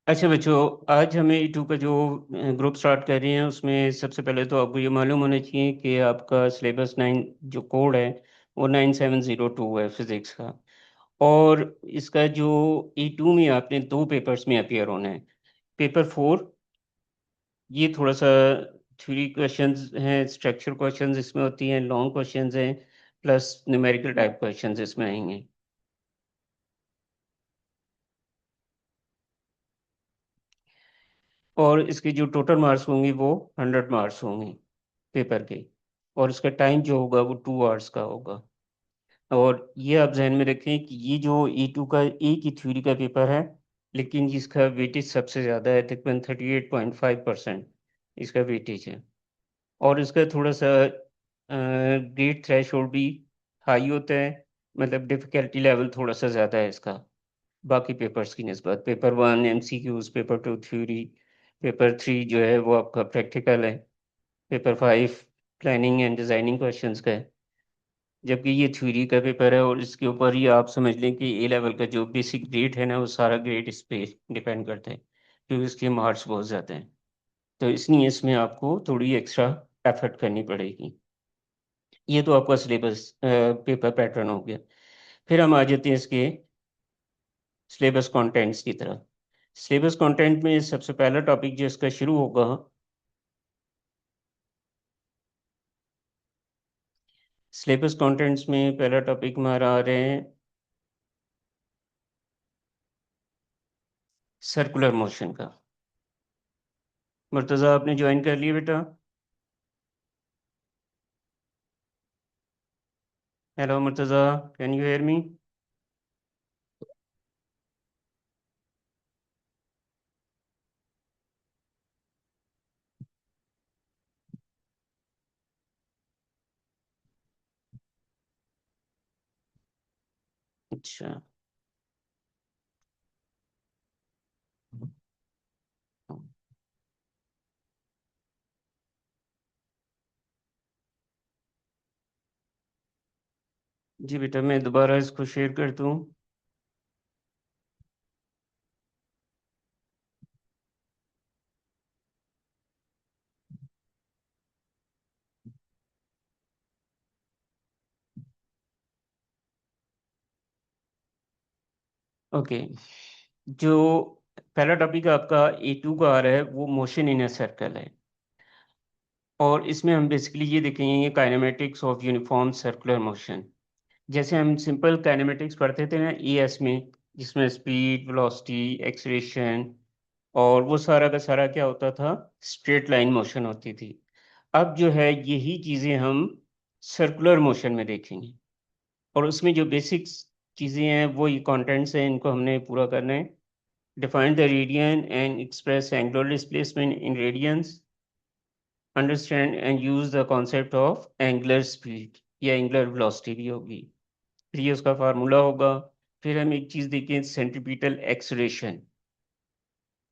अच्छा बच्चों, आज हमें E2 का जो ग्रुप स्टार्ट कर रहे हैं उसमें सबसे पहले तो आपको ये मालूम होना चाहिए कि आपका सिलेबस 9 जो कोड है वो 9702 है फिजिक्स का। और इसका जो E2 में आपने दो पेपर्स में अपियर होना है। पेपर 4 ये थोड़ा सा थ्योरी क्वेश्चंस हैं, स्ट्रक्चर क्वेश्चंस इसमें होती हैं, लॉन्ग क्वेश्चंस हैं, प्लस न्यूमेरिकल टाइप क्वेश्चंस इसमें आएंगे। और इसके जो टोटल मार्क्स होंगे वो 100 मार्क्स होंगे पेपर के। और इसका टाइम जो होगा वो 2 आवर्स का होगा। और ये आप जहन में रखें कि ये जो E2 का एक ही थ्योरी का पेपर है, लेकिन इसका वेटेज सबसे ज़्यादा है, तकरीबन 38.5% इसका वेटेज है। और इसका थोड़ा सा ग्रेड थ्रेशोल्ड भी हाई होता है, मतलब डिफ़िकल्टी लेवल थोड़ा सा ज़्यादा है इसका बाकी पेपर्स की निस्बत। Paper 1 MCQs, paper 2 theory, paper 3 जो है वो आपका प्रैक्टिकल है, paper 5 planning and designing questions का है। जबकि ये थ्योरी का पेपर है और इसके ऊपर ही आप समझ लें कि ए लेवल का जो बेसिक ग्रेड है ना वो सारा ग्रेड इस पे डिपेंड करता है, क्योंकि इसके मार्क्स बहुत ज़्यादा हैं। तो इसलिए इसमें आपको थोड़ी एक्स्ट्रा एफर्ट करनी पड़ेगी। ये तो आपका सिलेबस पेपर पैटर्न हो गया। फिर हम आ जाते हैं इसके सिलेबस कंटेंट्स की तरफ। सिलेबस कंटेंट में सबसे पहला टॉपिक जो इसका शुरू होगा, सिलेबस कंटेंट्स में पहला टॉपिक हमारा आ रहे हैं सर्कुलर मोशन का। मुर्तज़ा आपने ज्वाइन कर लिया बेटा? Hello Murtaza, can you hear me? अच्छा। जी बेटा, मैं दोबारा इसको शेयर कर दूँ? ओके। जो पहला टॉपिक आपका A2 का आ रहा है वो मोशन इन ए सर्कल है। और इसमें हम बेसिकली ये देखेंगे kinematics of uniform circular motion. जैसे हम सिंपल काइनेमेटिक्स पढ़ते थे ना ES में, जिसमें स्पीड, वेलोसिटी, एक्सीलरेशन और वो सारा का सारा क्या होता था, स्ट्रेट लाइन मोशन होती थी। अब जो है यही चीज़ें हम सर्कुलर मोशन में देखेंगे। और उसमें जो बेसिक्स चीज़ें हैं वो ये कंटेंट्स हैं, इनको हमने पूरा करना है। Define the radian and express angular displacement in radiance. Understand and use the concept of angular speed या एंगुलर वेलोसिटी भी होगी, फिर ये उसका फार्मूला होगा। फिर हम एक चीज़ देखें, सेंट्रीपिटल एक्सीलरेशन।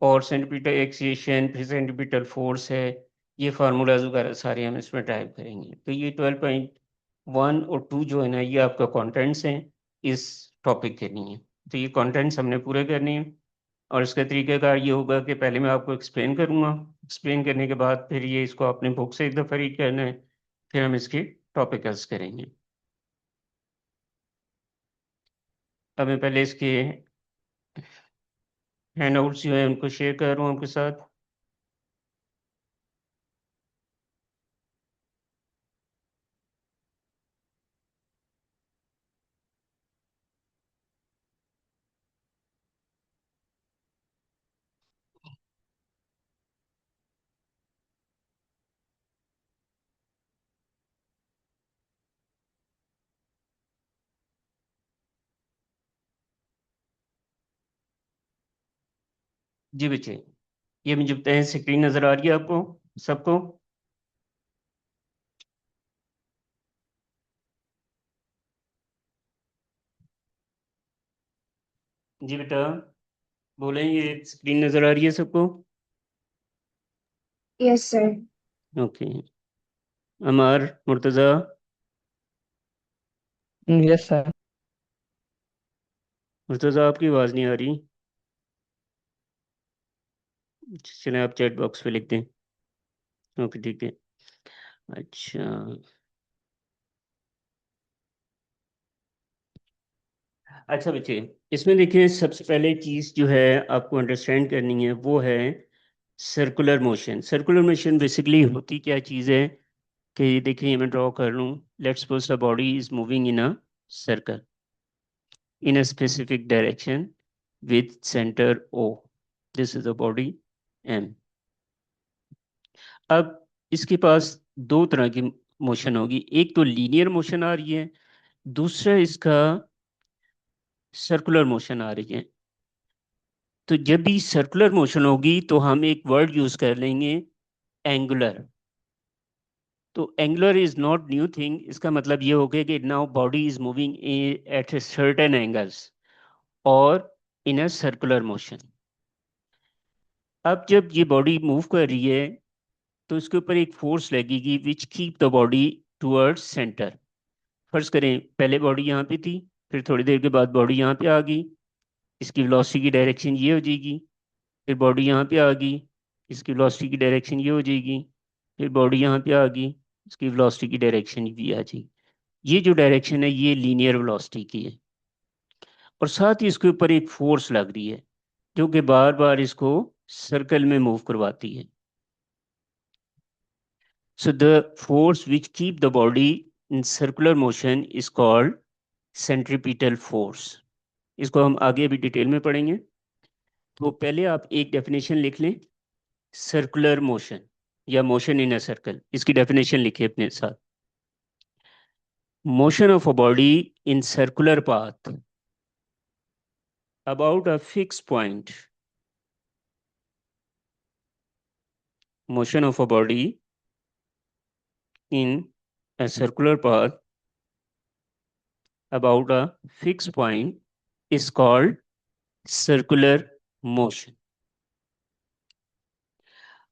और सेंट्रीपिटल एक्सीलरेशन फिर सेंट्रीपिटल फोर्स है, ये फार्मूलाज वगैरह सारे हम इसमें टाइप करेंगे। तो ये 12.1 और 2 जो है ना ये आपका कंटेंट्स हैं इस टॉपिक के लिए। तो ये कंटेंट्स हमने पूरे करने हैं। और इसका तरीक़ाकार ये होगा कि पहले मैं आपको एक्सप्लेन करूँगा, एक्सप्लेन करने के बाद फिर ये इसको अपने बुक से एक दफ़ा रीड करना है, फिर हम इसके टॉपिकल्स करेंगे। अब मैं पहले इसके हैंडआउट्स जो है उनको शेयर कर रहा हूँ आपके साथ। जी बच्चे, ये मुझे बताएं, स्क्रीन नज़र आ रही है आपको सबको? जी बेटा, बोलें, ये स्क्रीन नज़र आ रही है सबको? Yes sir. ओके। अमार, मुर्तज़ा, यस सर। मुर्तज़ा आपकी आवाज़ नहीं आ रही। चलें आप चैट बॉक्स पे लिख दें। ओके ठीक है। अच्छा, अच्छा बच्चे, इसमें देखिए सबसे पहले चीज जो है आपको अंडरस्टैंड करनी है वो है circular motion. Circular motion basically होती क्या चीज है कि देखिए मैं ड्रॉ कर लूँ। Let's suppose the body is moving in a circle in a specific direction with center O. This is the body M. अब इसके पास दो तरह की मोशन होगी, एक तो लीनियर मोशन आ रही है, दूसरा इसका सर्कुलर मोशन आ रही है। तो जब भी सर्कुलर मोशन होगी तो हम एक वर्ड यूज कर लेंगे, एंगुलर। तो angular is not new thing, इसका मतलब ये हो गया कि now body is moving at certain angles और इन अ सर्कुलर मोशन। अब जब ये बॉडी मूव कर रही है तो इसके ऊपर एक फोर्स लगेगी विच keep the body towards centre. फर्ज करें पहले बॉडी यहाँ पे थी, फिर थोड़ी देर के बाद बॉडी यहाँ पे आ गई, इसकी वेलोसिटी की डायरेक्शन ये हो जाएगी। फिर बॉडी यहाँ पे आ गई, इसकी वेलोसिटी की डायरेक्शन ये हो जाएगी। फिर बॉडी यहाँ पे आ गई, इसकी वेलोसिटी की डायरेक्शन भी आ जाएगी। ये जो डायरेक्शन है ये लीनियर वेलोसिटी की है, और साथ ही इसके ऊपर एक फोर्स लग रही है जो कि बार बार इसको सर्कल में मूव करवाती है। So the force which keep the body in circular motion is called centripetal force. इसको हम आगे भी डिटेल में पढ़ेंगे। तो पहले आप एक डेफिनेशन लिख लें, सर्कुलर मोशन या मोशन इन अ सर्कल। इसकी डेफिनेशन लिखिए अपने साथ। Motion of a body in circular path about a fixed point. Motion of a body in a circular path about a fixed point is called circular motion.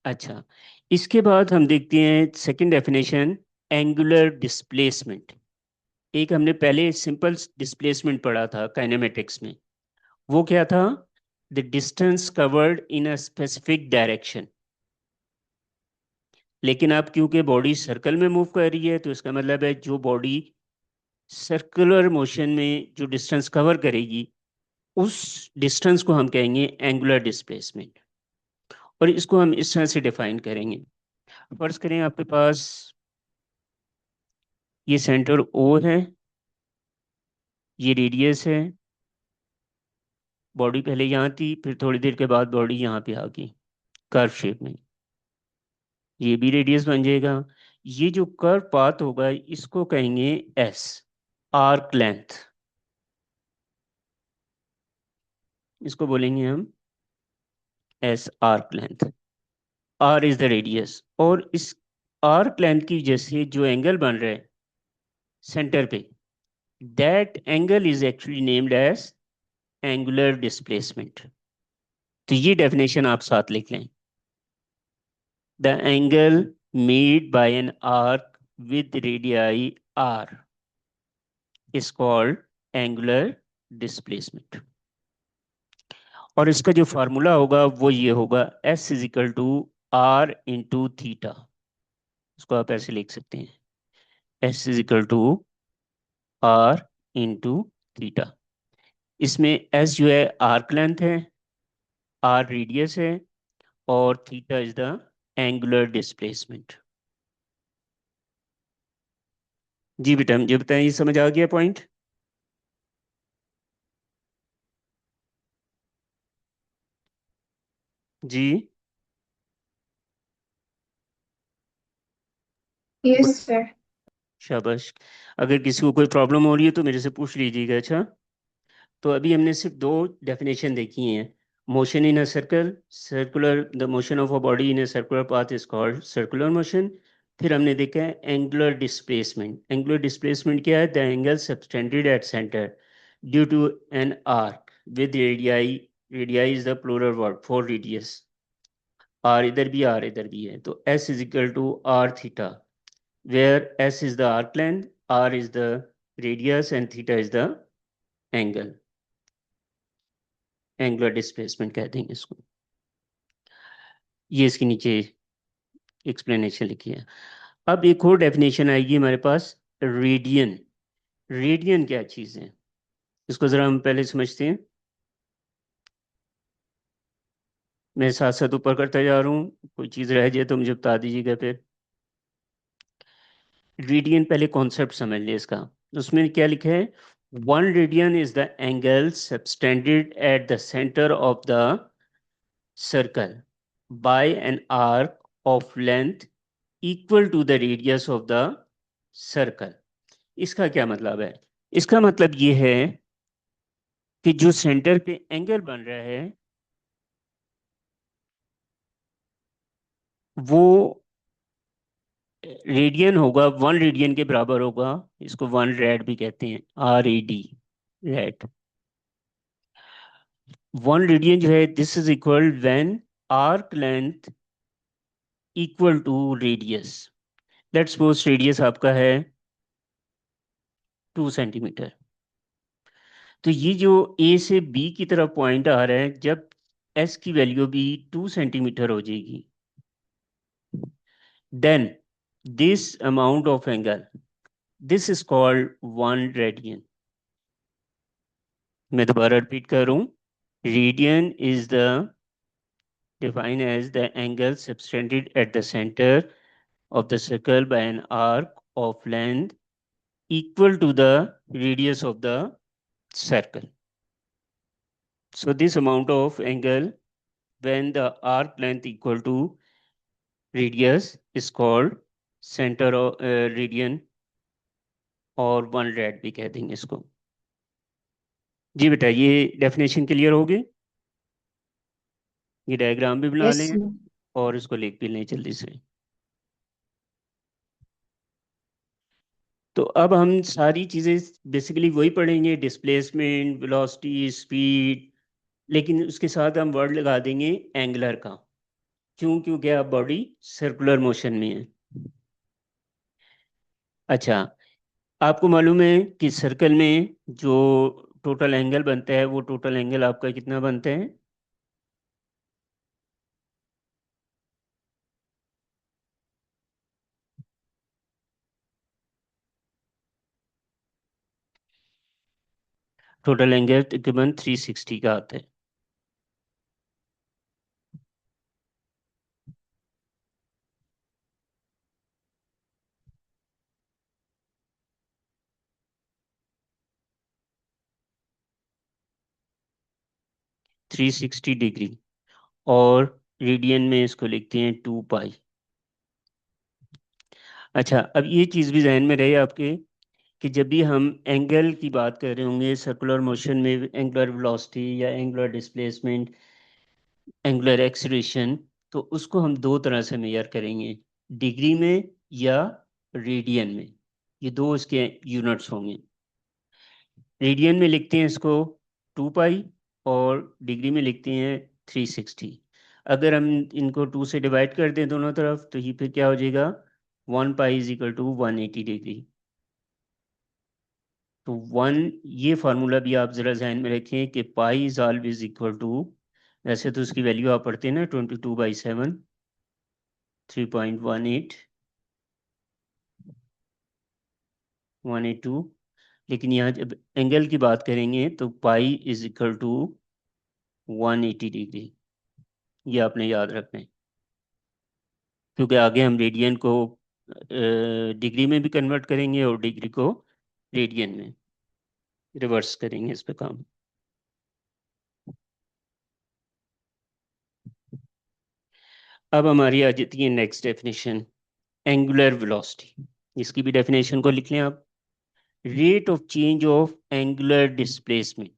अच्छा, इसके बाद हम देखते हैं सेकंड डेफिनेशन, एंगुलर डिस्प्लेसमेंट। एक हमने पहले simple displacement पढ़ा था काइनेमेटिक्स में, वो क्या था? The distance covered in a specific direction. लेकिन अब क्योंकि बॉडी सर्कल में मूव कर रही है तो इसका मतलब है जो बॉडी सर्कुलर मोशन में जो डिस्टेंस कवर करेगी उस डिस्टेंस को हम कहेंगे एंगुलर डिस्प्लेसमेंट। और इसको हम इस तरह से डिफाइन करेंगे। फर्ज करें आपके पास ये सेंटर ओ है, ये रेडियस है, बॉडी पहले यहाँ थी, फिर थोड़ी देर के बाद बॉडी यहाँ पे आ गई कर्व शेप में, ये भी रेडियस बन जाएगा। ये जो कर्व पाथ होगा इसको कहेंगे एस, आर्क लेंथ। इसको बोलेंगे हम S, arc length. R is the radius, और इस आर्क लेंथ की वजह से जो एंगल बन रहा है सेंटर पे, that angle is actually named as angular displacement. तो ये डेफिनेशन आप साथ लिख लें। The angle made by an arc with radii r is called angular displacement. और इसका जो फार्मूला होगा वो ये होगा, S is equal to R into theta. इसको आप ऐसे लिख सकते हैं, S is equal to R into theta. इसमें S जो है आर्क लेंथ है, आर रेडियस है, और theta is the angular displacement. जी बेटा मुझे बताएं, ये समझ आ गया पॉइंट? जी यस सर। शाबाश। अगर किसी को कोई प्रॉब्लम हो रही है तो मेरे से पूछ लीजिएगा। अच्छा, तो अभी हमने सिर्फ दो डेफिनेशन देखी हैं, motion in a circle, circular, the motion of a body in a circular path is called circular motion. फिर हमने देखा है एंगुलर डिस्प्लेसमेंट। एंगुलर डिस्प्लेसमेंट क्या है? The angle subtended at centre due to an arc with radii. Radii is the plural word for radius. R इधर भी, R इधर भी है, तो S is equal to R theta, where s is the arc length, r is the radius, and theta is the angle. Angular displacement कहते हैं इसको। ये इसके नीचे एक्सप्लेनेशन लिखी है। अब एक और डेफिनेशन आएगी हमारे पास, रेडियन। रेडियन क्या चीज़ है, इसको जरा हम पहले समझते हैं। मैं साथ साथ ऊपर करता जा रहा हूँ, कोई चीज़ रह जाए तो मुझे बता दीजिएगा फिर। रेडियन पहले कॉन्सेप्ट समझ लिया इसका। उसमें क्या लिखा है, one radian is the angle subtended at the centre of the circle by an arc of length equal to the radius of the circle. इसका क्या मतलब है? इसका मतलब ये है कि जो सेंटर पे एंगल बन रहा है वो रेडियन होगा, वन रेडियन के बराबर होगा। इसको वन रेड भी कहते हैं, RAD, रेड। वन रेडियन जो है, this is equal when arc length equal to radius. Let's suppose radius आपका है 2 सेंटीमीटर। तो ये जो ए से बी की तरफ पॉइंट आ रहा है, जब एस की वैल्यू भी 2 सेंटीमीटर हो जाएगी, then this amount of angle, this is called 1 radian. मैं दोबारा रिपीट कर रहा हूं, radian is the defined as the angle subtended at the center of the circle by an arc of length equal to the radius of the circle. So this amount of angle when the arc length equal to radius is called center of radian, और 1 rad भी कह देंगे इसको। जी बेटा, ये definition clear हो गई। ये डायग्राम भी बना यस लें सर। और इसको लिख भी लें जल्दी से। तो अब हम सारी चीज़ें बेसिकली वही पढ़ेंगे, डिस्प्लेसमेंट, वेलोसिटी, स्पीड, लेकिन उसके साथ हम वर्ड लगा देंगे एंगुलर का। क्यों? क्योंकि अब बॉडी सर्कुलर मोशन में है। अच्छा, आपको मालूम है कि सर्कल में जो टोटल एंगल बनता है, वो टोटल एंगल आपका कितना बनता है? टोटल एंगल तकरीबन 360 का आता है। 360 डिग्री। और रेडियन में इसको लिखते हैं 2 पाई। अच्छा, अब ये चीज़ भी जहन में रहे आपके कि जब भी हम एंगल की बात कर रहे होंगे सर्कुलर मोशन में, एंगुलर वेलोसिटी या एंगुलर डिस्प्लेसमेंट, एंगुलर एक्सीलरेशन, तो उसको हम दो तरह से मेजर करेंगे, डिग्री में या रेडियन में। ये दो इसके यूनिट्स होंगे। रेडियन में लिखते हैं इसको 2 पाई, और डिग्री में लिखते हैं 360। अगर हम इनको 2 से डिवाइड कर दें दोनों तरफ, तो ये फिर क्या हो जाएगा, 1 pi is equal to 180 degree. तो वन, ये फार्मूला भी आप जरा जहन में रखें कि pi is always equal to, वैसे तो उसकी वैल्यू आप पढ़ते हैं ना, 22/7, 3.18, 182। लेकिन यहाँ जब एंगल की बात करेंगे तो pi is equal to 180 degree. ये आपने याद रखना है, क्योंकि आगे हम रेडियन को डिग्री में भी कन्वर्ट करेंगे और डिग्री को रेडियन में, रिवर्स करेंगे इस पे काम। अब हमारी आ जाती है नेक्स्ट डेफिनेशन, एंगुलर वेलोसिटी। इसकी भी डेफिनेशन को लिख लें आप, rate of change of angular displacement.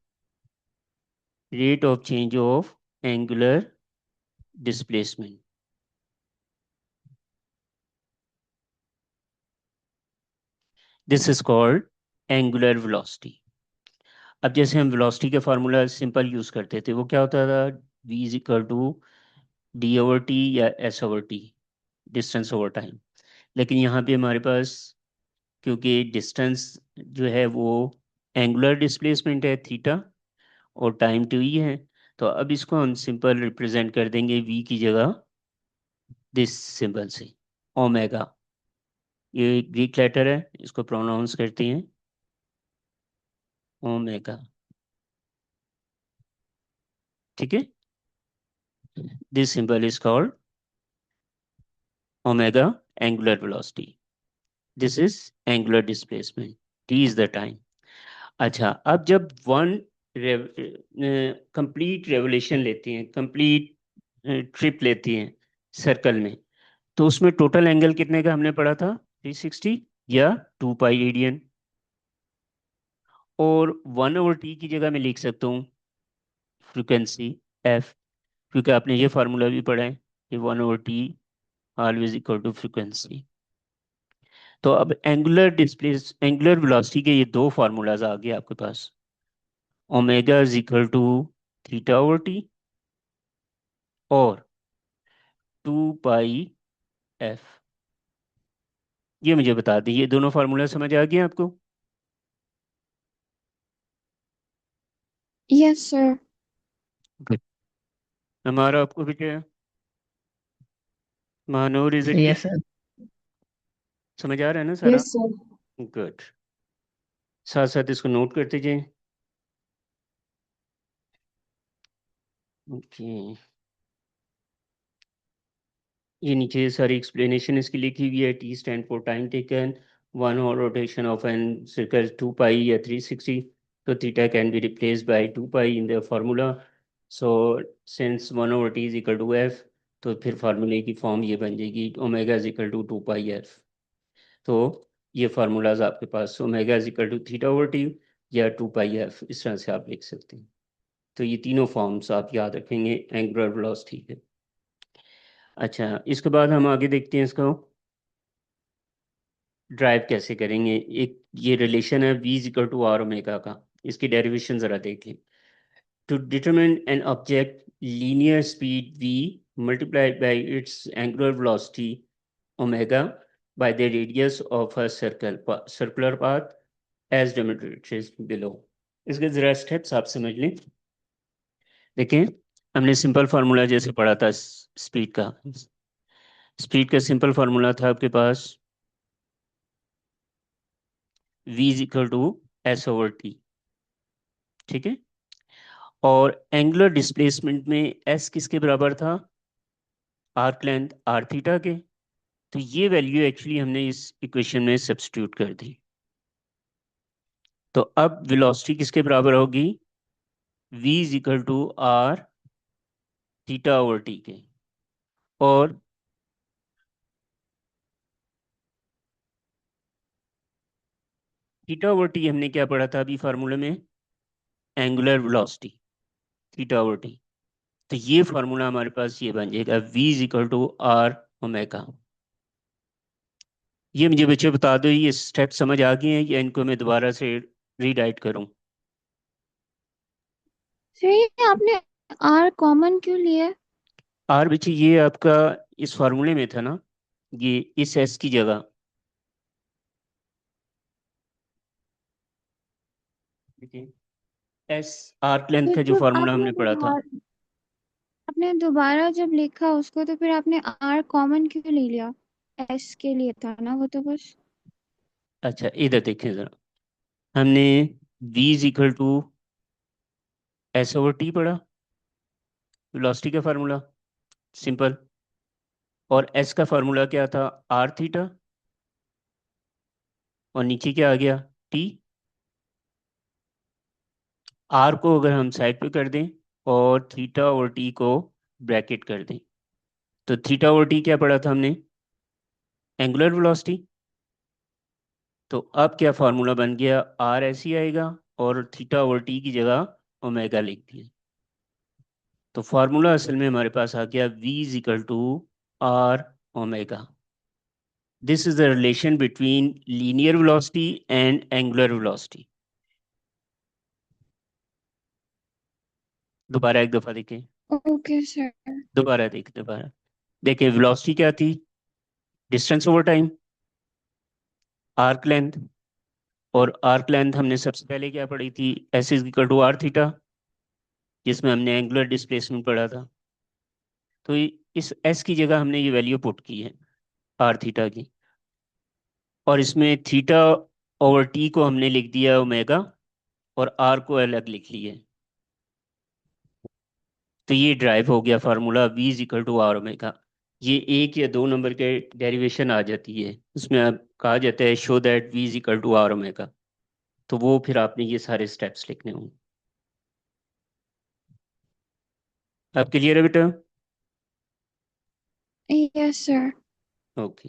Rate of change of angular displacement, this is called angular velocity. अब जैसे हम वेलोसिटी के फार्मूला सिंपल यूज करते थे, वो क्या होता था, v is equal to d/t या s/t, डिस्टेंस ओवर टाइम। लेकिन यहाँ पे हमारे पास, क्योंकि डिस्टेंस जो है वो एंगुलर डिस्प्लेसमेंट है थीटा, और टाइम टू ही है, तो अब इसको हम सिंपल रिप्रेजेंट कर देंगे v की जगह दिस सिंबल से, ओमेगा। ये ग्रीक लेटर है, इसको प्रोनाउंस करते हैं ओमेगा। ठीक है, this symbol is called omega angular velocity. This is angular displacement, T is the time. अच्छा, अब जब वन कंप्लीट रेवोल्यूशन लेती हैं, कंप्लीट ट्रिप लेती हैं सर्कल में, तो उसमें टोटल एंगल कितने का हमने पढ़ा था? 360 या 2 पाई रेडियन। और 1/t की जगह मैं लिख सकता हूँ फ्रिक्वेंसी एफ, क्योंकि आपने ये फार्मूला भी पढ़ा है कि 1/t always equal to frequency. तो अब एंगुलर वेलोसिटी के ये दो फार्मूलाज आ गए आपके पास। Omega is equal to θ/t और 2 पाई एफ। ये मुझे बता दें, ये दोनों फार्मूला समझ आ गए आपको? Yes, sir. Good. हमारा आपको भी क्या है? Mahnoor, is it Yes, clear? sir. समझ आ रहा है ना सारा? Yes, sir. गुड। साथ साथ इसको नोट करते जाएं। ओके, ये नीचे सारी एक्सप्लेनेशन इसकी लिखी हुई है। T stand for time taken, 1 hour rotation of an circle 2 pi या 360। तो theta can be replace by 2 pi in the formula. So since 1/t is equal to F, तो फिर फार्मूले की फॉर्म ये बन जाएगी omega is equal to 2 pi F. तो ये फार्मूलाज आपके पास omega is equal to θ/t या 2 पाई एफ, इस तरह से आप लिख सकते हैं। तो ये तीनों फॉर्म्स आप याद रखेंगे एंगुलर वेलोसिटी के। अच्छा, इसके बाद हम आगे देखते हैं इसको ड्राइव कैसे करेंगे। एक ये रिलेशन है v is equal to R omega का, इसकी डेरिवेशन जरा देखें। To determine an object linear speed v multiplied by its angular velocity omega by the radius of a circular path as demonstrated below. इसके जरा steps आप समझ लें। देखिए, हमने सिंपल फार्मूला जैसे पढ़ा था स्पीड का। स्पीड का सिंपल फार्मूला था आपके पास v is equal to s/t। ठीक है, और एंगुलर डिस्प्लेसमेंट में s किसके बराबर था? आर्क लेंथ r थीटा के। तो ये वैल्यू एक्चुअली हमने इस इक्वेशन में सब्स्टिट्यूट कर दी। तो अब वेलोसिटी किसके बराबर होगी? v is equal to r θ/t के। और θ/t हमने क्या पढ़ा था अभी फार्मूले में? Angular velocity θ/t। तो ये फार्मूला हमारे पास ये बन जाएगा v is equal to R omega. ये मुझे बच्चे बता दो, ये स्टेप समझ आ गए हैं या इनको मैं दोबारा से रीराइट करूं? सर, ये आपने R कॉमन क्यों लिया? आर बच्चे ये आपका इस फार्मूले में था ना, ये इस एस की जगह। एस आर्क लेंथ फिर का जो तो फार्मूला हमने पढ़ा था। आपने दोबारा जब लिखा उसको तो फिर आपने R कॉमन क्यों ले लिया? S के लिए था ना वो तो बस। अच्छा, इधर देखें जरा, हमने v is equal to s/t पढ़ा, वेलोसिटी का फार्मूला सिंपल। और s का फार्मूला क्या था? r theta. और नीचे क्या आ गया? t। r को अगर हम साइड पे कर दें और θ/t को ब्रैकेट कर दें, तो θ/t क्या पढ़ा था हमने? Angular velocity. तो अब क्या फार्मूला बन गया? r ऐसे ही आएगा और θ/t की जगह ओमेगा लिख दिया। तो फार्मूला असल में हमारे पास आ गया v is equal to R omega. This is the relation between linear velocity and angular velocity. दोबारा एक दफा देखें, ओके सर। दोबारा देखिए, वेलोसिटी क्या थी? Distance over time, arc length. और आर्क लेंथ हमने सबसे पहले क्या पढ़ी थी? S is equal to R theta, जिसमें हमने एंगुलर डिस्प्लेसमेंट पढ़ा था। तो इस एस की जगह हमने ये वैल्यू पुट की है आर थीटा की, और इसमें थीटा ओवर टी को हमने लिख दिया ओमेगा, और आर को अलग लिख लिया। तो ये ड्राइव हो गया formula v is equal to R omega. ये एक या दो नंबर के डेरिवेशन आ जाती है, उसमें अब कहा जाता है show that v is equal to R omega. तो वो फिर आपने ये सारे स्टेप्स लिखने होंगे। अब क्लियर है बेटा? Yes sir. ओके।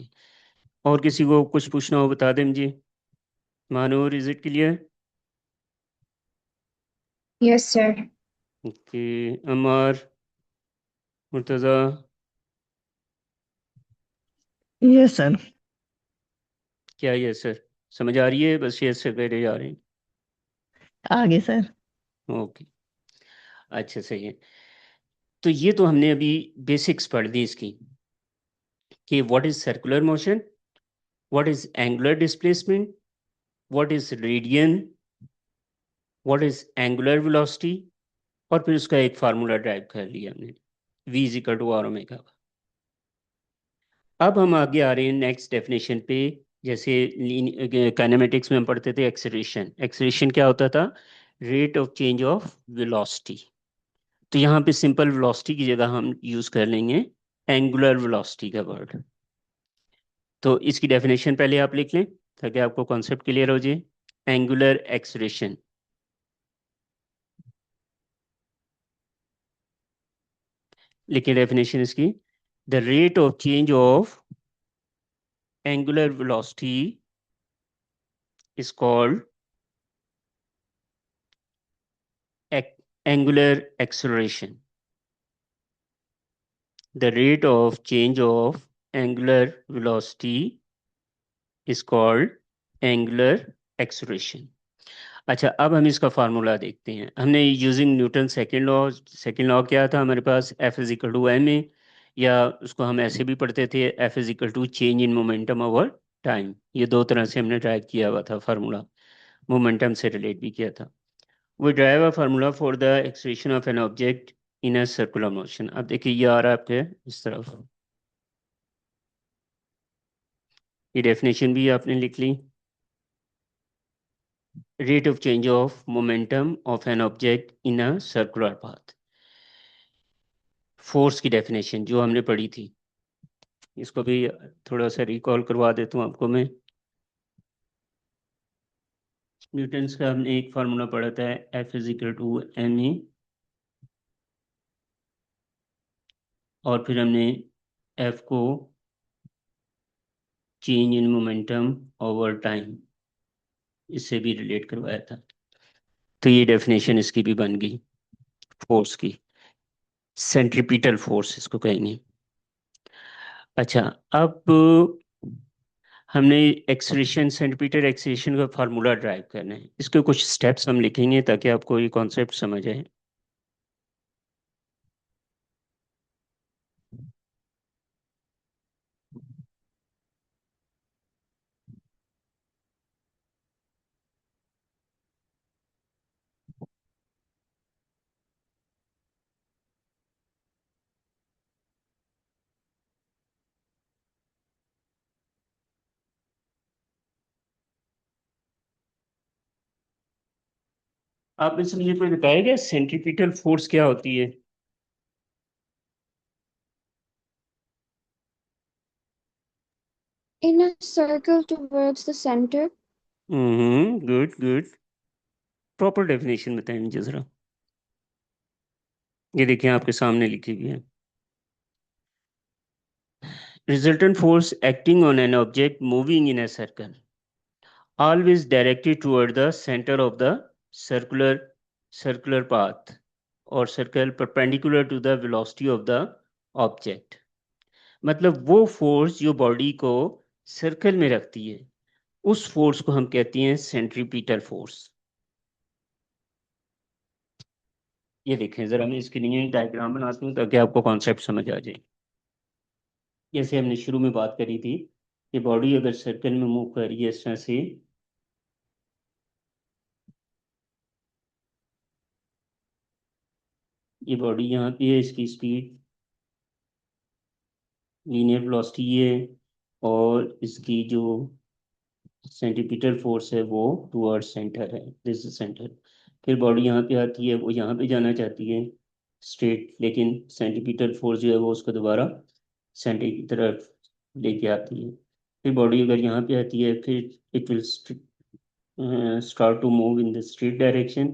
और किसी को कुछ पूछना हो बता दें मुझे। Manoor, is it clear? Yes sir. Okay. Amar, Murtaza, yes sir. क्या ये सर समझ आ रही है? बस ये से पहले जा रहे हैं। आगे सर। ओके। अच्छा सही है। तो ये तो हमने अभी बेसिक्स पढ़ दी इसकी, कि what is circular motion, what is angular displacement, what is radian, what is angular velocity, और फिर उसका एक फार्मूला ड्राइव कर लिया हमने, v is equal to R omega. अब हम आगे आ रहे हैं नेक्स्ट डेफिनेशन पे। जैसे काइनेमेटिक्स में हम पढ़ते थे एक्सेलरेशन। एक्सेलरेशन क्या होता था? Rate of change of velocity. तो यहाँ पे सिंपल वेलोसिटी की जगह हम यूज कर लेंगे एंगुलर वेलोसिटी का वर्ड। तो इसकी डेफिनेशन पहले आप लिख लें ताकि आपको कॉन्सेप्ट क्लियर हो जाए। एंगुलर एक्सेलरेशन, लिखिए डेफिनेशन इसकी। The rate of change of angular velocity is called angular acceleration. The rate of change of angular velocity is called angular acceleration. अच्छा, अब हम इसका फार्मूला देखते हैं। हमने using Newton second law, second law क्या था हमारे पास? F is equal to M A, या उसको हम ऐसे भी पढ़ते थे F is equal to change in momentum over time. ये दो तरह से हमने ड्राइव किया हुआ था फार्मूला, मोमेंटम से रिलेट भी किया था। We drive a formula for the acceleration of an object in a circular motion। अब देखिए ये आ रहा है आपके इस तरफ, ये डेफिनेशन भी आपने लिख ली। Rate of change of momentum of an object in a circular path. Force की डेफिनेशन जो हमने पढ़ी थी, इसको भी थोड़ा सा रिकॉल करवा देता हूँ आपको मैं। न्यूटन्स का हमने एक फार्मूला पढ़ा था, F is equal to M A, और फिर हमने एफ को change in momentum over time इससे भी रिलेट करवाया था। तो ये डेफिनेशन इसकी भी बन गई फोर्स की। सेंट्रीपिटल फोर्स इसको कहेंगे। अच्छा, अब हमने एक्सेलरेशन, सेंटीमीटर एक्सेलरेशन का फार्मूला ड्राइव करना है। इसके कुछ स्टेप्स हम लिखेंगे ताकि आपको ये कॉन्सेप्ट समझ आए। आप में से मुझे कोई बताएगा सेंट्रीपिटल फोर्स क्या होती है? In a circle towards the center. Good good. Proper definition बताएं मुझे जरा। ये देखिए आपके सामने लिखी हुई है। Resultant force acting on an object moving in a circle always directed toward the center of the circular path or circle perpendicular to the velocity of the object। मतलब वो फोर्स जो बॉडी को सर्कल में रखती है, उस force को हम कहते हैं सेंट्रीपिटल फोर्स। ये देखें जरा, मैं इसके लिए डायग्राम बनाती हूँ ताकि आपको कॉन्सेप्ट समझ आ जाए। जैसे हमने शुरू में बात करी थी कि बॉडी अगर सर्कल में मूव कर रही है इस तरह से, ये बॉडी यहाँ पे है, इसकी स्पीड लीनियर वेलोसिटी ये है, और इसकी जो सेंटीपिटल फोर्स है वो टुवर्ड्स सेंटर है, दिस इज सेंटर। फिर बॉडी यहाँ पे आती है, वो यहाँ पे जाना चाहती है स्ट्रेट, लेकिन सेंटीपिटल फोर्स जो है वो उसको दोबारा सेंटर की तरफ लेके आती है। फिर बॉडी अगर यहाँ पे आती है, फिर it will start to move in the straight direction,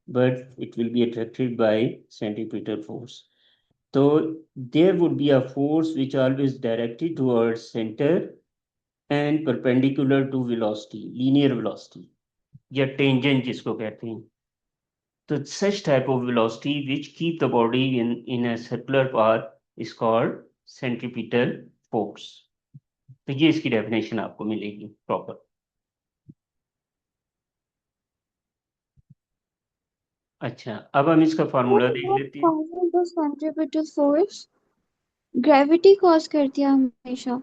but it will be attracted by centripetal force. So there would be a force which always directed towards center and perpendicular to velocity, linear velocity, या tangent जिसको कहते हैं। तो such type of velocity which keep the body in a circular path is called centripetal force। तो ये इसकी definition आपको मिलेगी प्रॉपर। अच्छा, अब हम इसका फार्मूला देख What लेते हैं। causes the centripetal force? Gravity cause करती है हमेशा।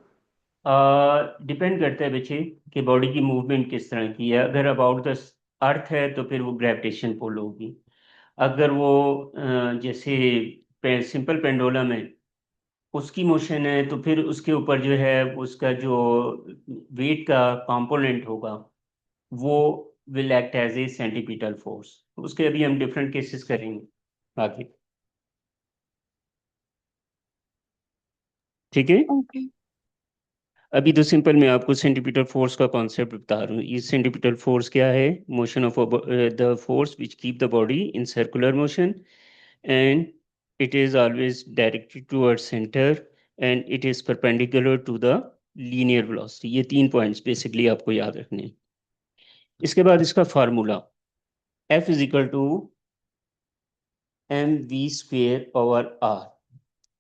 डिपेंड करता है बच्चे कि बॉडी की मूवमेंट किस तरह की है। अगर अबाउट द अर्थ है तो फिर वो ग्रेविटेशन पुल होगी। अगर वो जैसे सिंपल पेंडुलम है, उसकी मोशन है, तो फिर उसके ऊपर जो है उसका जो वेट का कंपोनेंट होगा वो will act as a centripetal force. उसके अभी हम डिफरेंट केसेस करेंगे आगे। ठीक है। ओके। अभी तो सिंपल मैं आपको सेंटीपिटल फोर्स का कॉन्सेप्ट बता रहा हूँ। ये सेंटीपिटल फोर्स क्या है? Motion of the force which keep the body in circular motion, and it is always directed towards centre, and it is perpendicular to the linear velocity. ये 3 points basically आपको याद रखने हैं। इसके बाद इसका formula F is equal to mv² r।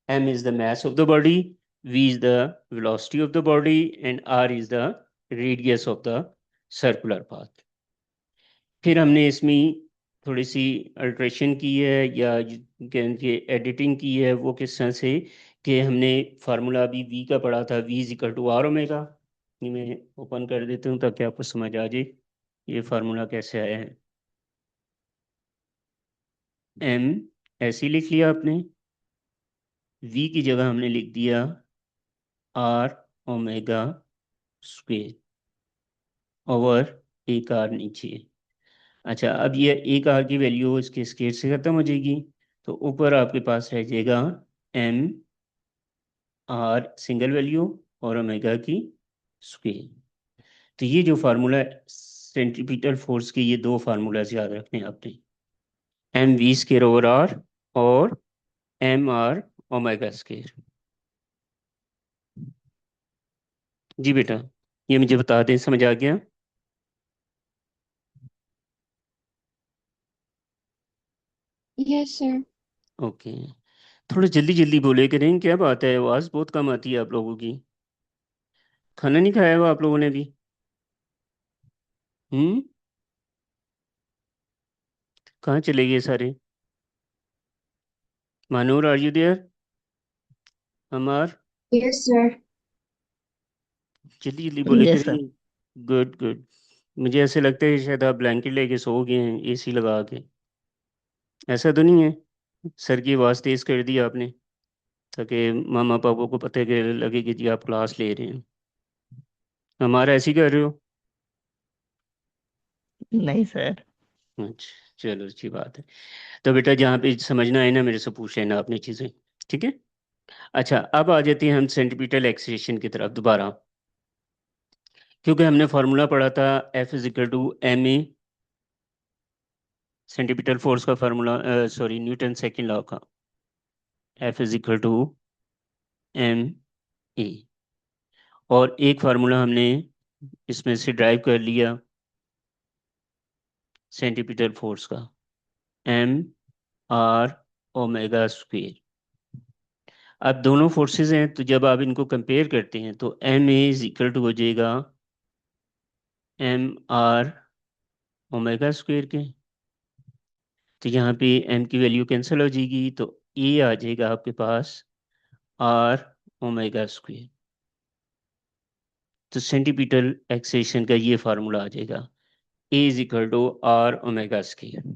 m is the mass of the body, v is the velocity of the body, and r is the radius of the circular path। फिर हमने इसमें थोड़ी सी अल्ट्रेशन की है या editing की है। वो किस तरह से कि हमने फार्मूला अभी v का पढ़ा था, v is equal to R omega. ये मैं ओपन कर देता हूँ ताकि आपको समझ आ जाए ये फार्मूला कैसे आया है। m ऐसे ही लिख लिया आपने, v की जगह हमने लिख दिया आर ओमेगा स्क्वेयर ओवर एक आर नीचे। अच्छा, अब ये एक आर की वैल्यू इसके स्केयर से खत्म हो जाएगी, तो ऊपर आपके पास रह जाएगा एम आर सिंगल वैल्यू और ओमेगा की स्क्वेयर। तो ये जो फार्मूला सेंट्रीपिटल फोर्स के, ये दो फार्मूलाज याद रखने हैं आपने, M V square over R और एम आर ओमेगा स्केयर। जी बेटा, ये मुझे बता दें, समझ आ गया? Yes sir. ओके। थोड़ा जल्दी जल्दी बोले करें, क्या बात है, आवाज़ बहुत कम आती है आप लोगों की। खाना नहीं खाया हुआ आप लोगों ने भी? हम्म। कहाँ चले गए सारे? Manoor, are you there? Amar, yes sir. जल्दी जल्दी बोले यस सर। करें। Good good. मुझे ऐसे लगता है कि शायद आप ब्लैंकेट लेके सो गए हैं एसी लगा के। ऐसा तो नहीं है? सर की आवाज़ तेज़ कर दी आपने ताकि मामा पापा को पता कि लगे कि जी आप क्लास ले रहे हैं। हमारा ऐसे ही कर रहे हो? नहीं सर। अच्छा, चलो अच्छी बात है। तो बेटा जहाँ पे समझना है ना मेरे से पूछ लेना आपने चीज़ें। ठीक है। अच्छा, अब आ जाते हैं हम सेंटीपिटल एक्सेलेरेशन की तरफ दोबारा, क्योंकि हमने फार्मूला पढ़ा था F is equal to M A, centripetal force का formula, sorry Newton second law का। F is equal to M A, और एक फार्मूला हमने इसमें से ड्राइव कर लिया सेंटीपिटल फोर्स का, एम आर ओमेगा स्क्वेयर। अब दोनों फोर्सेस हैं, तो जब आप इनको कंपेयर करते हैं तो M A is equal to हो जाएगा एम आर ओमेगा स्क्वेयर के। तो यहाँ पे एम की वैल्यू कैंसिल हो जाएगी, तो ए आ जाएगा आपके पास आर ओमेगा स्क्वेयर। तो सेंटीपिटल एक्सेलेरेशन का ये फार्मूला आ जाएगा, A is equal to R omega square.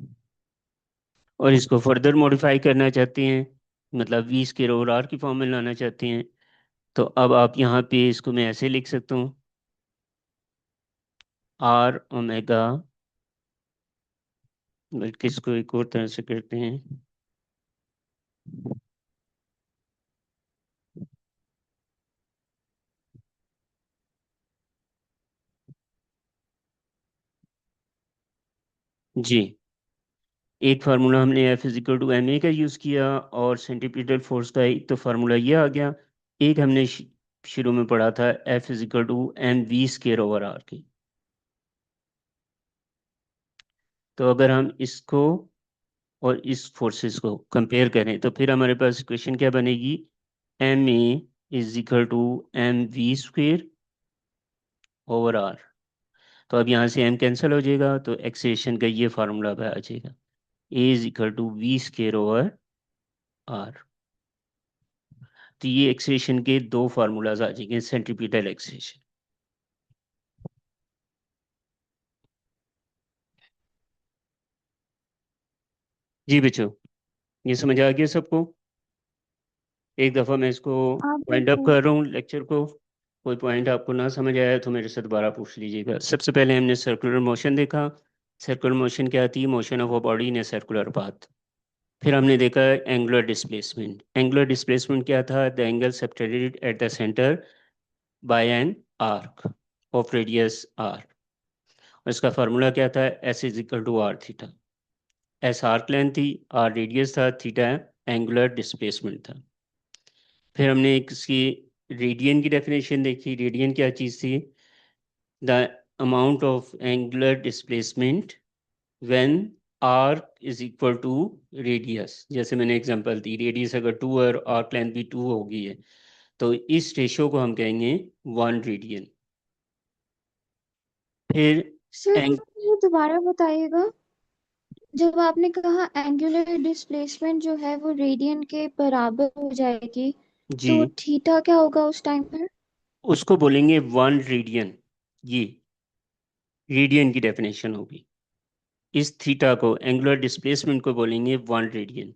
और इसको फर्दर मॉडिफाई करना चाहते हैं, मतलब वी स्क्वेयर और आर की फॉर्म में लाना चाहते हैं, तो अब आप यहाँ पे इसको मैं ऐसे लिख सकता हूँ, आर ओमेगा, बल्कि इसको एक और तरह से करते हैं, जी। एक फार्मूला हमने F is equal to M A का यूज़ किया, और सेंटीपीटल फोर्स का एक तो फार्मूला ये आ गया। एक हमने शुरू में पढ़ा था F is equal to M V square over R की। तो अगर हम इसको और इस फोर्सेस को कंपेयर करें तो फिर हमारे पास इक्वेशन क्या बनेगी, M A is equal to M V square over R. तो अब यहाँ से एम कैंसिल हो जाएगा, तो एक्सेशन का ये फार्मूला आ जाएगा, A is equal to V square over R. तो ये एक्सेशन के दो फार्मूलाज आ जाएंगे, सेंट्रीपिटल एक्सेशन। जी बच्चों, ये समझ आ गया सबको? एक दफ़ा मैं इसको आप वाइंड अप बिल्कुल। कर रहा हूँ लेक्चर को। कोई पॉइंट आपको ना समझ आया तो मेरे से दोबारा पूछ लीजिएगा। सबसे पहले हमने सर्कुलर मोशन देखा। सर्कुलर मोशन क्या थी, motion of a body in a circular path. फिर हमने देखा एंगुलर डिस्प्लेसमेंट। एंगुलर डिस्प्लेसमेंट क्या था, the angle separated at the centre by an arc of radius R. और इसका फार्मूला क्या था, S is equal to R theta. S arc length थी, आर रेडियस था, थीटा एंगुलर डिस्प्लेसमेंट था। फिर हमने एक इसकी रेडियन की डेफिनेशन देखी। रेडियन क्या चीज़ थी, the amount of angular displacement when arc is equal to radius. जैसे मैंने एग्जांपल दी, रेडियस अगर 2 और आर्क लेंथ भी 2 होगी है, तो इस रेशियो को हम कहेंगे 1 रेडियन। फिर सर एंग मुझे दोबारा बताइएगा, जब आपने कहा एंगुलर डिस्प्लेसमेंट जो है वो रेडियन के बराबर हो जाएगी, जी, तो थीटा क्या होगा उस टाइम पर? उसको बोलेंगे 1 रेडियन। ये रेडियन की डेफिनेशन होगी। इस थीटा को, एंगुलर डिस्प्लेसमेंट को बोलेंगे 1 रेडियन।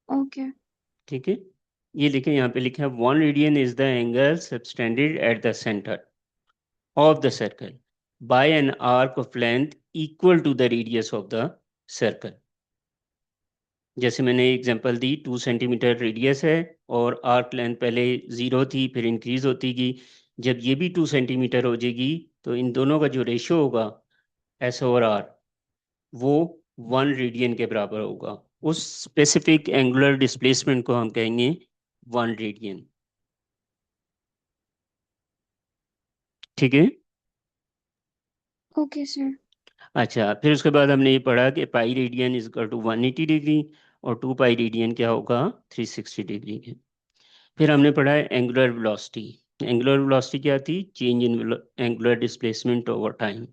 ओके। ठीक है, ये लिखें, यहाँ पे लिखा है 1 radian is the angle subtended at the centre of the circle by an arc of length equal to the radius of the circle. जैसे मैंने एग्जांपल दी, 2 सेंटीमीटर रेडियस है और आर्क लेंथ पहले 0 थी, फिर इंक्रीज होती गई। जब ये भी 2 सेंटीमीटर हो जाएगी, तो इन दोनों का जो रेशो होगा, एस ओवर आर, वो 1 रेडियन के बराबर होगा। उस स्पेसिफिक एंगुलर डिस्प्लेसमेंट को हम कहेंगे 1 रेडियन। ठीक है। Okay sir. अच्छा, फिर उसके बाद हमने ये पढ़ा कि pi radian is equal to 180 degree, और 2 पाई रेडियन क्या होगा, 360 डिग्री है। फिर हमने पढ़ा है एंगुलर वेलोसिटी। एंगुलर वेलोसिटी क्या थी, change in angular displacement over time.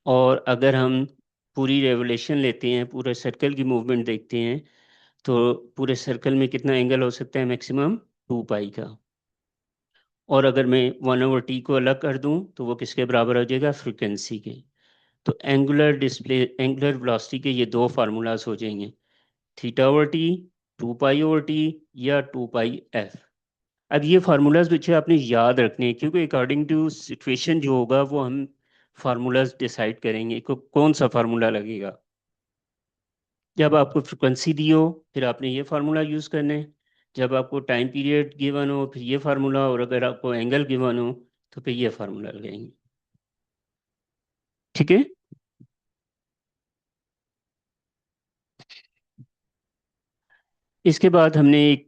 और अगर हम पूरी रेवोल्यूशन लेते हैं, पूरे सर्कल की मूवमेंट देखते हैं, तो पूरे सर्कल में कितना एंगल हो सकता है, मैक्सिमम 2 पाई का। और अगर मैं 1/t को अलग कर दूं तो वो किसके बराबर हो जाएगा, फ्रीक्वेंसी के। तो एंगुलर वेलोसिटी के ये दो फार्मूलाज हो जाएंगे, theta over T, 2 pi over T, या 2 पाई एफ। अब ये फार्मूलाज बच्चे आपने याद रखने हैं, क्योंकि अकॉर्डिंग टू सिचुएशन जो होगा वो हम फार्मूलाज डिसाइड करेंगे कौन सा फार्मूला लगेगा। जब आपको फ्रिक्वेंसी दी हो, फिर आपने ये फार्मूला यूज़ करना है। जब आपको टाइम पीरियड गिवन हो, फिर ये फार्मूला, और अगर आपको एंगल गिवन हो तो फिर ये फार्मूला लगाएंगे। ठीक है। इसके बाद हमने एक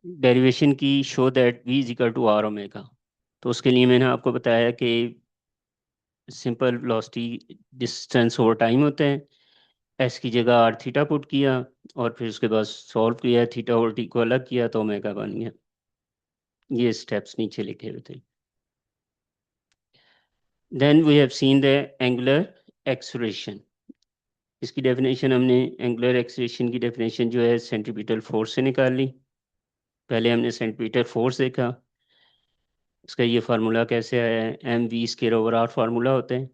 डेरिवेशन की, show that v is equal to R omega. तो उसके लिए मैंने आपको बताया कि simple velocity distance over time होता है। एस की जगह आर थीटा पुट किया, और फिर उसके बाद सॉल्व किया, थीटा और टी को अलग किया तो ओमेगा बन गया। ये स्टेप्स नीचे लिखे हुए थे। Then we have seen the angular acceleration. इसकी डेफिनेशन हमने, एंगुलर एक्सलेरेशन की डेफिनेशन जो है सेंट्रीपिटल फोर्स से निकाल ली। पहले हमने सेंट्रीपिटल फोर्स देखा, इसका ये फार्मूला कैसे आया है, M V square over R formula होता है।